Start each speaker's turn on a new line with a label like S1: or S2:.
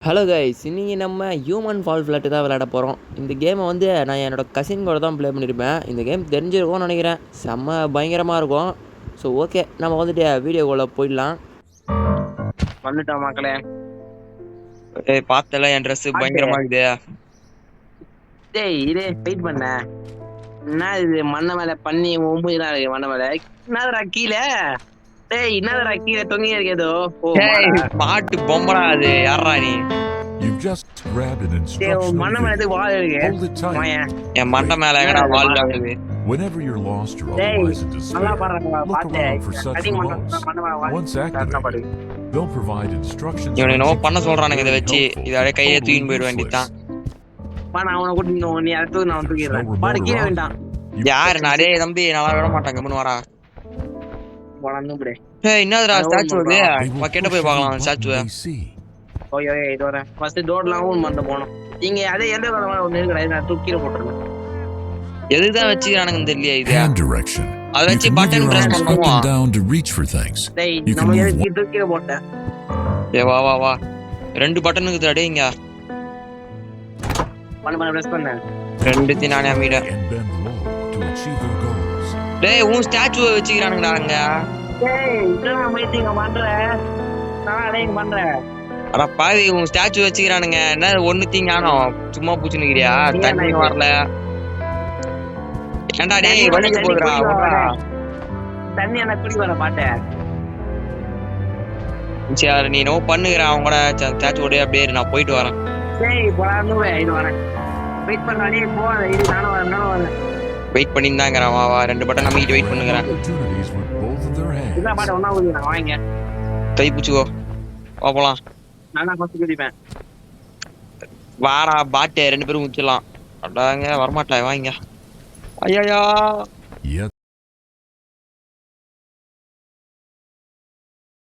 S1: Hello guys, இன்னைக்கு நம்ம human fall flat தான் விளையாட போகிறோம். இந்த கேமை வந்து நான் என்னோடய கசின் கூட தான் ப்ளே பண்ணியிருப்பேன். இந்த கேம் தெரிஞ்சிருக்கும்னு நினைக்கிறேன். செம்ம பயங்கரமாக இருக்கும். ஸோ ஓகே, நம்ம வந்துட்டு வீடியோக்குள்ளே போயிடலாம்.
S2: வந்துட்டோம் மக்களே.
S3: பார்த்தல என் ட்ரெஸ் பயங்கரமா இருக்குது.
S2: டேய் இதே வெயிட் பண்ண. என்ன இது மண்ணை மேல பண்ணி ஒம்புதான் இருக்கு மண்ணை மேல. என்னதுடா கீழே? டேய் என்னதுடா கீழே தொங்கி இருக்கேதோ?
S3: பாட்டு பொம்பளா அது யாரா நீ?
S4: You've just grabbed an instructional
S2: மண்ணை மேல
S4: video.
S2: வால் இருக்கு.
S4: Hold it tight.
S3: என் மண்டை மேல எங்கடா வால் ஆகுது?
S4: Whenever you're lost or
S2: டேய்
S4: otherwise in
S2: நல்லா
S4: despair,
S2: பாடுறாங்க
S4: look
S2: பாட்டு.
S4: around for such
S2: அடி
S4: remotes.
S2: மண்ணை மேல வால்.
S4: Once activated, they'll provide instructions.
S3: இவனை
S4: on
S3: என்னவோ
S4: executing
S3: பண்ண சொல்றானுங்க இதை
S4: very
S3: வச்சு.
S4: helpful,
S3: இதை அப்படியே கையிலே
S4: totally
S3: தூக்கின்னு போயிட
S4: useless.
S3: வேண்டியதுதான்.
S2: நான் அவனை கூட்டிட்டு நீ அடுத்து நான் தூக்கிடுறேன். பாடு கீழே வேண்டாம்.
S4: You
S3: யாரு நாடே தம்பி நல்லா விட மாட்டாங்க கம்முன்னு வரா.
S2: வளர்ந்து இப்படி.
S3: என்னதுடா ஸ்டாச்சு அது?
S4: they will
S3: கேட்ட
S4: push
S3: போய்
S4: any
S3: பார்க்கலாம்
S4: button
S3: ஸ்டாச்சுவை.
S4: they see.
S2: Okay okay இது வரேன். ஃபர்ஸ்ட் டோர்லாம் ஓன் பண்ணிட்டு போகணும். இங்க அதே எந்த வேலை ஒன்று இருக்குடா, நான் தூக்கில போட்டுருவேன்.
S3: எதுதான் வச்சுக்கிறானுங்கன்னு தெரியல இது.
S4: Hand direction.
S3: அதை
S4: You
S3: வச்சு
S4: can move
S3: button
S4: your
S3: press
S4: arms up
S3: பண்ணுவோம்.
S4: and down to reach for things.
S2: டேய்
S4: You can
S2: நம்ம
S4: move
S2: எதுக்கு தூக்கில போட்டேன்?
S3: வா வா வா, 2 பட்டன் இருக்குது அடே இங்க.
S2: பண்ண பிரஸ் பண்ணேன்.
S3: 2 நானே அமீட.
S4: and bend low to achieve their goals.
S3: டேய் உன் ஸ்டாச்சுவை வச்சுக்கிறானுங்கடா அங்க.
S2: டேய் இதெல்லாம் மீட்டிங் பண்றேன். நான் அதையும் பண்றேன்.
S3: அட பாவி, உன் ஸ்டாச்சு வச்சுக்கிறானுங்க. என்ன ஒண்ணுத்தையும் காணோம், சும்மா பூச்சுன்னுக்கிறியா? தண்ணி வரல. ஏண்டா டேய் வலிக்கு போகுதுடா.
S2: தண்ணி என்ன குடி வர பாட்டேன்.
S3: சரி நீ நோ பண்ணுகிறேன் அவங்க கூட ஸ்டாச்சு ஓட அப்படியே இரு, நான் போயிட்டு வரேன்.
S2: டேய் போறானுவே இது வரேன். வெயிட் பண்றானே போற இது நானும் வரேன்.
S3: வெயிட் பண்ணிந்தாங்கறான். வா வா, 2 பட்டன் நம்பிட்டு வெயிட் பண்ணுகிறேன்.
S4: Opportunities with both of their hands.
S2: இதான் பாட்டு ஒண்ணா ஊதி நான் வாங்க.
S3: கை பூச்சுக்கோ, வா போலாம்.
S2: நான் ஃபர்ஸ்ட் குடிப்பேன்.
S3: வாடா பாட்டே, 2 பேரும் ஊத்திடலாம். அடாங்க வரமாட்டா வாங்க. ஐயா
S4: Yet